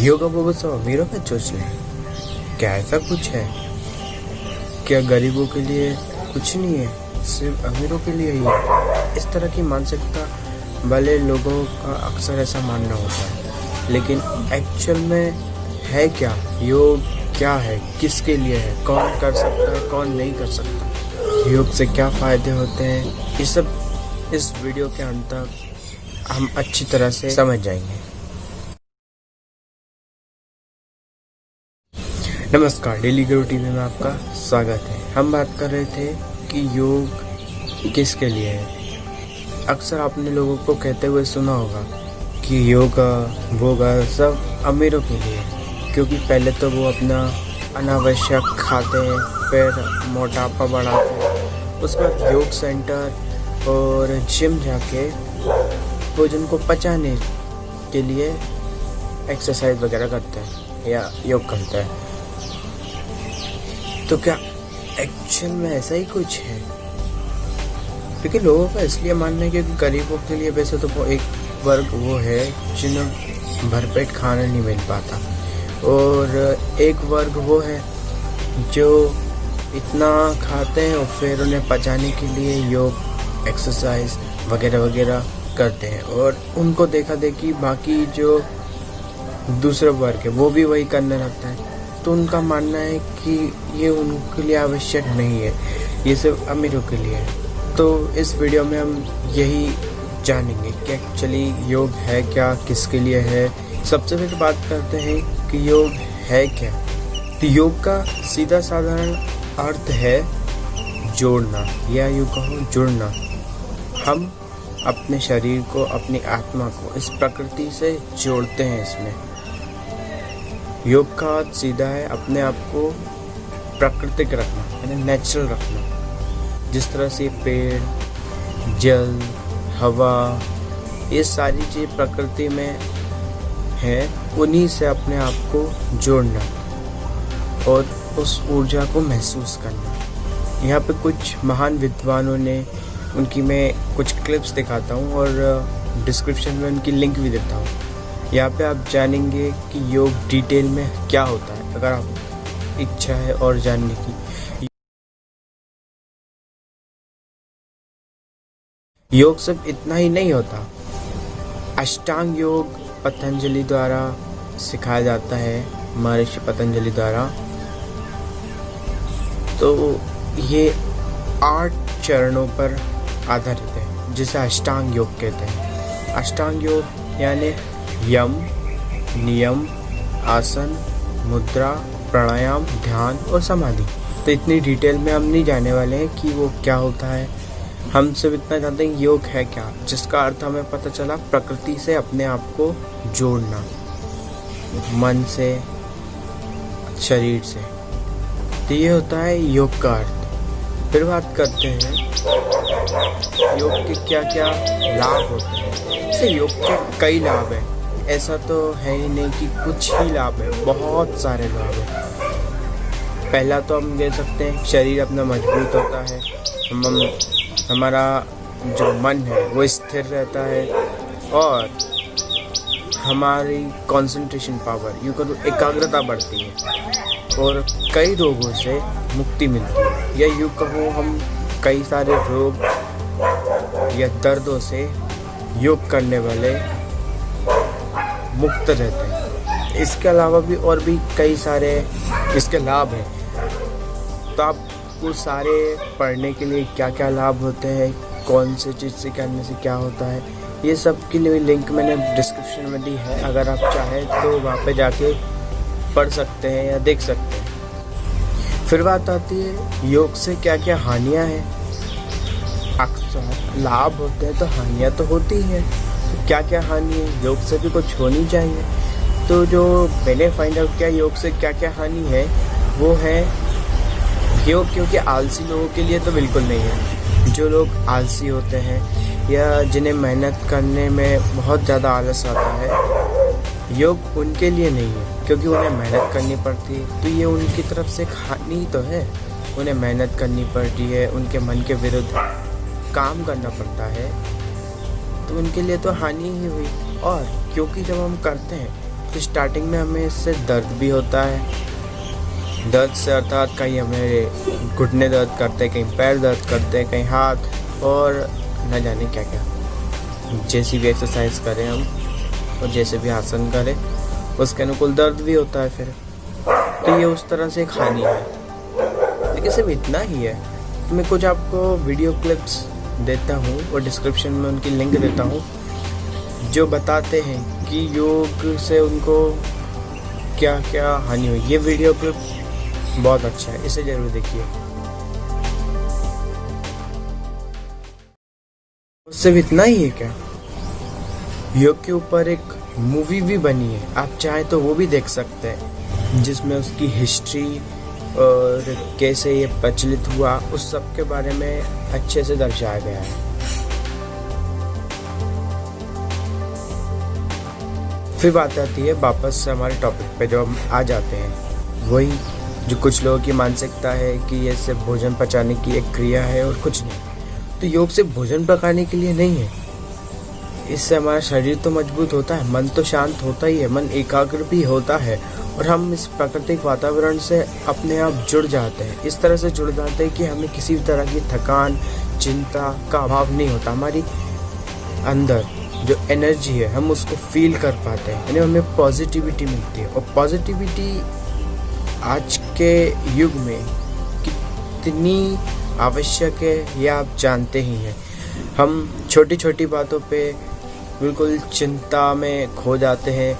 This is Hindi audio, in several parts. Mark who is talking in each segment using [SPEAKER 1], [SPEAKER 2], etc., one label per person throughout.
[SPEAKER 1] योगा वोगा सब अमीरों का सोच लें, क्या ऐसा कुछ है? क्या गरीबों के लिए कुछ नहीं है, सिर्फ अमीरों के लिए ही है? इस तरह की मानसिकता वाले लोगों का अक्सर ऐसा मानना होता है, लेकिन एक्चुअल में है क्या? योग क्या है, किसके लिए है, कौन कर सकता है, कौन नहीं कर सकता, योग से क्या फ़ायदे होते हैं, ये सब इस वीडियो के अंत तक हम अच्छी तरह से समझ जाएंगे। नमस्कार, डेली गुरु टीवी में आपका स्वागत है। हम बात कर रहे थे कि योग किसके लिए है। अक्सर आपने लोगों को कहते हुए सुना होगा कि योगा वोगा सब अमीरों के लिए है, क्योंकि पहले तो वो अपना अनावश्यक खाते हैं, फिर मोटापा बढ़ाते हैं, उसके बाद योग सेंटर और जिम जाके भोजन को पचाने के लिए एक्सरसाइज वगैरह करते हैं या योग करते हैं। तो क्या एक्चुअल में ऐसा ही कुछ है? क्योंकि लोगों का इसलिए मानना है क्योंकि गरीबों के लिए वैसे तो वो एक वर्ग वो है जिन्हें भरपेट खाना नहीं मिल पाता, और एक वर्ग वो है जो इतना खाते हैं और फिर उन्हें पचाने के लिए योग एक्सरसाइज वगैरह वगैरह करते हैं, और उनको देखा देखी बाकी जो दूसरा वर्ग है वो भी वही करने लगता है। तो उनका मानना है कि ये उनके लिए आवश्यक नहीं है, ये सिर्फ अमीरों के लिए है। तो इस वीडियो में हम यही जानेंगे कि एक्चुअली योग है क्या, किसके लिए है। सबसे पहले बात करते हैं कि योग है क्या। तो योग का सीधा साधारण अर्थ है जोड़ना, या यूँ कहो जुड़ना। हम अपने शरीर को, अपनी आत्मा को इस प्रकृति से जोड़ते हैं। इसमें योग का अर्थ सीधा है अपने आप को प्राकृतिक रखना, यानी नेचुरल रखना। जिस तरह से पेड़, जल, हवा, ये सारी चीज़ प्रकृति में है, उन्हीं से अपने आप को जोड़ना और उस ऊर्जा को महसूस करना। यहाँ पे कुछ महान विद्वानों ने, उनकी मैं कुछ क्लिप्स दिखाता हूँ और डिस्क्रिप्शन में उनकी लिंक भी देता हूँ। यहाँ पे आप जानेंगे कि योग डिटेल में क्या होता है, अगर आप इच्छा है और जानने की। योग सिर्फ इतना ही नहीं होता। अष्टांग योग पतंजलि द्वारा सिखाया जाता है, महर्षि पतंजलि द्वारा। तो ये 8 चरणों पर आधारित है, जिसे अष्टांग योग कहते हैं। अष्टांग योग यानी यम, नियम, आसन, मुद्रा, प्राणायाम, ध्यान और समाधि। तो इतनी डिटेल में हम नहीं जाने वाले हैं कि वो क्या होता है। हम सिर्फ इतना जानते हैं योग है क्या, जिसका अर्थ हमें पता चला प्रकृति से अपने आप को जोड़ना, मन से, शरीर से। तो ये होता है योग का अर्थ। फिर बात करते हैं योग के क्या क्या लाभ होते हैं। इससे योग के कई लाभ हैं, ऐसा तो है ही नहीं कि कुछ ही लाभ है, बहुत सारे लाभ हैं। पहला तो हम कह सकते हैं शरीर अपना मजबूत होता है, हमारा जो मन है वो स्थिर रहता है, और हमारी कंसंट्रेशन पावर, यूँ करो एकाग्रता बढ़ती है, और कई रोगों से मुक्ति मिलती है, या यूँ कहो हम कई सारे रोग या दर्दों से योग करने वाले मुक्त रहते हैं। इसके अलावा भी और भी कई सारे इसके लाभ हैं। तो आपको सारे पढ़ने के लिए क्या क्या लाभ होते हैं, कौन से चीज़ से करने से क्या होता है, ये सब के लिए लिंक मैंने डिस्क्रिप्शन में दी है। अगर आप चाहें तो वहाँ पे जाके पढ़ सकते हैं या देख सकते हैं। फिर बात आती है योग से क्या क्या हानियाँ हैं। अक्सर लाभ होते हैं तो हानियाँ तो होती हैं। तो क्या क्या हानि है, योग से भी कुछ होनी चाहिए। तो जो मैंने फाइंड आउट किया योग से क्या क्या हानि है, वो है योग क्योंकि आलसी लोगों के लिए तो बिल्कुल नहीं है। जो लोग आलसी होते हैं या जिन्हें मेहनत करने में बहुत ज़्यादा आलस आता है, योग उनके लिए नहीं है, क्योंकि उन्हें मेहनत करनी पड़ती है। तो ये उनकी तरफ से हानि तो है, उन्हें मेहनत करनी पड़ती है, उनके मन के विरुद्ध काम करना पड़ता है, तो उनके लिए तो हानि ही हुई। और क्योंकि जब हम करते हैं तो स्टार्टिंग में हमें इससे दर्द भी होता है, दर्द से अर्थात कहीं हमें घुटने दर्द करते हैं, कहीं पैर दर्द करते हैं, कहीं हाथ, और न जाने क्या क्या। जैसी भी एक्सरसाइज करें हम और जैसे भी आसन करें उसके अनुकूल दर्द भी होता है फिर। तो ये उस तरह से एक हानि है, लेकिन सिर्फ इतना ही है। तो मैं कुछ आपको वीडियो क्लिप्स देता हूँ और डिस्क्रिप्शन में उनकी लिंक देता हूँ जो बताते हैं कि योग से उनको क्या क्या हानि हुई। ये वीडियो क्लिप बहुत अच्छा है, इसे ज़रूर देखिए। सिर्फ इतना ही है क्या, योग के ऊपर एक मूवी भी बनी है, आप चाहे तो वो भी देख सकते हैं, जिसमें उसकी हिस्ट्री और कैसे ये प्रचलित हुआ उस सब के बारे में अच्छे से दर्शाया गया है। फिर बात आती है वापस से हमारे टॉपिक पे जो हम आ जाते हैं, वही जो कुछ लोगों की मानसिकता है कि ये सिर्फ भोजन पचाने की एक क्रिया है और कुछ नहीं। तो योग सिर्फ भोजन पकाने के लिए नहीं है, इससे हमारा शरीर तो मजबूत होता है, मन तो शांत होता ही है, मन एकाग्र भी होता है और हम इस प्राकृतिक वातावरण से अपने आप जुड़ जाते हैं। इस तरह से जुड़ जाते हैं कि हमें किसी भी तरह की थकान, चिंता का अभाव नहीं होता। हमारी अंदर जो एनर्जी है हम उसको फील कर पाते हैं, यानी हमें पॉजिटिविटी मिलती है। और पॉजिटिविटी आज के युग में कितनी आवश्यक है ये आप जानते ही हैं। हम छोटी छोटी बातों पे बिल्कुल चिंता में खो जाते हैं,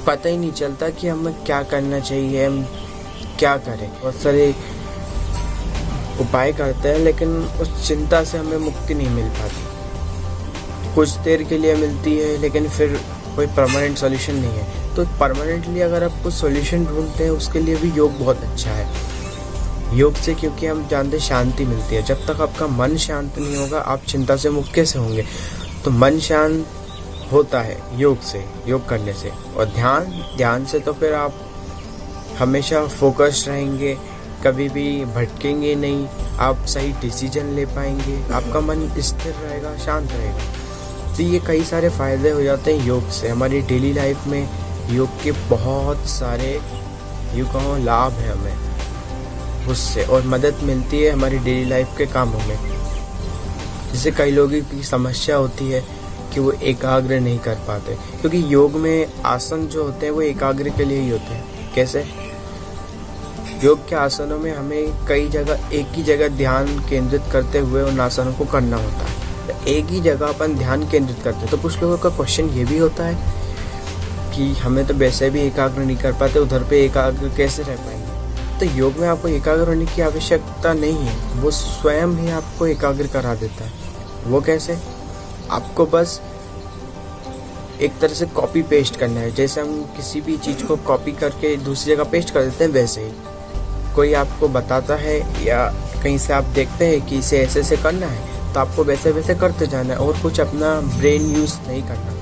[SPEAKER 1] पता ही नहीं चलता कि हमें क्या करना चाहिए, हम क्या करें। बहुत सारे उपाय करते हैं लेकिन उस चिंता से हमें मुक्ति नहीं मिल पाती। कुछ देर के लिए मिलती है लेकिन फिर कोई परमानेंट सॉल्यूशन नहीं है। तो परमानेंटली अगर आप कुछ सॉल्यूशन ढूंढते हैं उसके लिए भी योग बहुत अच्छा है। योग से क्योंकि हम जानते शांति मिलती है, जब तक आपका मन शांत नहीं होगा आप चिंता से मुक्त कैसे होंगे। तो मन शांत होता है योग से, योग करने से। और ध्यान से तो फिर आप हमेशा फोकस रहेंगे, कभी भी भटकेंगे नहीं, आप सही डिसीजन ले पाएंगे, आपका मन स्थिर रहेगा, शांत रहेगा। तो ये कई सारे फायदे हो जाते हैं योग से। हमारी डेली लाइफ में योग के बहुत सारे यूँ लाभ हैं हमें उससे, और मदद मिलती है हमारी डेली लाइफ के कामों में। जैसे कई लोगों की समस्या होती है कि वो एकाग्र नहीं कर पाते, क्योंकि योग में आसन जो होते हैं वो एकाग्र के लिए ही होते हैं। कैसे? योग के आसनों में हमें कई जगह एक ही जगह ध्यान केंद्रित करते हुए उन आसनों को करना होता है। तो एक ही जगह अपन ध्यान केंद्रित करते हैं। तो कुछ लोगों का क्वेश्चन ये भी होता है कि हमें तो वैसे भी एकाग्र नहीं कर पाते, उधर पे एकाग्र कैसे रह पाएंगे। तो योग में आपको एकाग्र होने की आवश्यकता नहीं है, वो स्वयं ही आपको एकाग्र करा देता है। वो कैसे? आपको बस एक तरह से कॉपी पेस्ट करना है। जैसे हम किसी भी चीज़ को कॉपी करके दूसरी जगह पेस्ट कर देते हैं, वैसे ही कोई आपको बताता है या कहीं से आप देखते हैं कि इसे ऐसे ऐसे करना है, तो आपको वैसे वैसे करते जाना है और कुछ अपना ब्रेन यूज़ नहीं करना।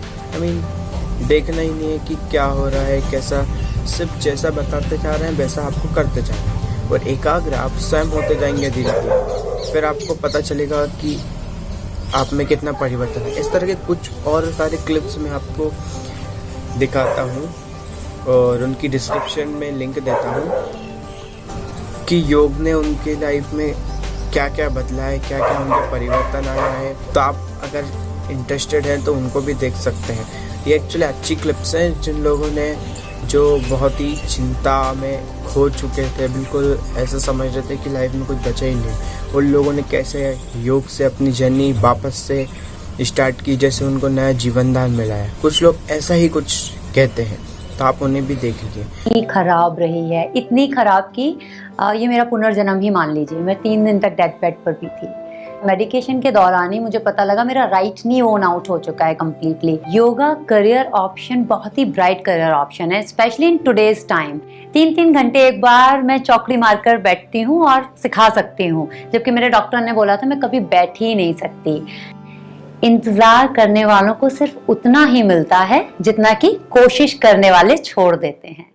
[SPEAKER 1] देखना ही नहीं है कि क्या हो रहा है, कैसा, सिर्फ जैसा बताते जा रहे हैं वैसा आपको करते जाना है। और एकाग्र आप स्वयं होते जाएंगे धीरे धीरे, फिर आपको पता चलेगा कि आप में कितना परिवर्तन है। इस तरह के कुछ और सारे क्लिप्स मैं आपको दिखाता हूँ और उनकी डिस्क्रिप्शन में लिंक देता हूँ कि योग ने उनकी लाइफ में क्या क्या बदला है, क्या क्या उनका परिवर्तन आया है। तो आप अगर इंटरेस्टेड हैं तो उनको भी देख सकते हैं। ये एक्चुअली अच्छी क्लिप्स हैं जिन लोगों ने जो बहुत ही चिंता में खो चुके थे, बिल्कुल ऐसा समझ रहे थे कि लाइफ में कुछ बचा ही नहीं, उन लोगों ने कैसे योग से अपनी जर्नी वापस से स्टार्ट की, जैसे उनको नया जीवन दान मिला है। कुछ लोग ऐसा ही कुछ कहते हैं, तो आप उन्हें भी देख लीजिए।
[SPEAKER 2] इतनी खराब रही है, इतनी खराब कि ये मेरा पुनर्जन्म ही मान लीजिए। मैं 3 दिन तक डेथ बेड पर भी थी। मेडिकेशन के दौरान ही मुझे पता लगा मेरा राइट नी ओन आउट हो चुका है कम्प्लीटली। योगा करियर ऑप्शन बहुत ही ब्राइट करियर ऑप्शन है, स्पेशली इन टुडेज टाइम। 3-3 घंटे एक बार मैं चौकड़ी मारकर बैठती हूँ और सिखा सकती हूँ, जबकि मेरे डॉक्टर ने बोला था मैं कभी बैठ ही नहीं सकती। इंतजार करने वालों को सिर्फ उतना ही मिलता है जितना कि कोशिश करने वाले छोड़ देते हैं।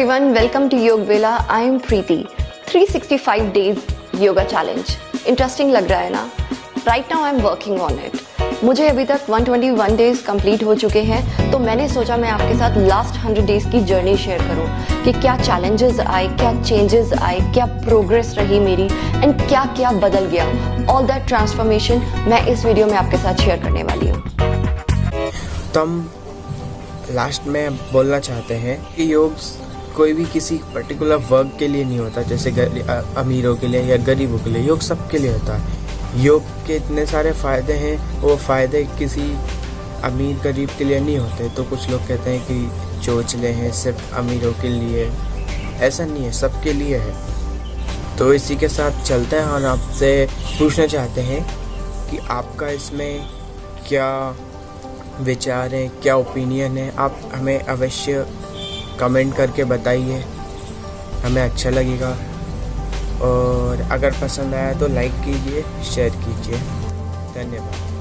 [SPEAKER 3] everyone, welcome to Yog Vela. I am Preeti. 365 days yoga challenge. Interesting लग रहा है ना? Right now I am working on it. मुझे अभी तक 121 डेज कंप्लीट हो चुके हैं, तो मैंने सोचा मैं आपके साथ लास्ट 100 डेज की जर्नी शेयर करूं कि क्या चैलेंजेस आए, क्या चेंजेस आए, क्या प्रोग्रेस रही मेरी एंड क्या क्या बदल गया। ऑल दैट ट्रांसफॉर्मेशन मैं इस वीडियो में आपके साथ शेयर करने वाली हूँ।
[SPEAKER 1] तो हम लास्ट में बोलना चाहते हैं कि योग कोई भी किसी पर्टिकुलर वर्ग के लिए नहीं होता, जैसे अमीरों के लिए या गरीबों के लिए। योग सबके लिए होता है। योग के इतने सारे फ़ायदे हैं, वो फ़ायदे किसी अमीर गरीब के लिए नहीं होते। तो कुछ लोग कहते हैं कि चोचले हैं सिर्फ अमीरों के लिए, ऐसा नहीं है, सबके लिए है। तो इसी के साथ चलते हैं और आपसे पूछना चाहते हैं कि आपका इसमें क्या विचार है, क्या ओपिनियन है। आप हमें अवश्य कमेंट करके बताइए, हमें अच्छा लगेगा। और अगर पसंद आया तो लाइक कीजिए, शेयर कीजिए। धन्यवाद।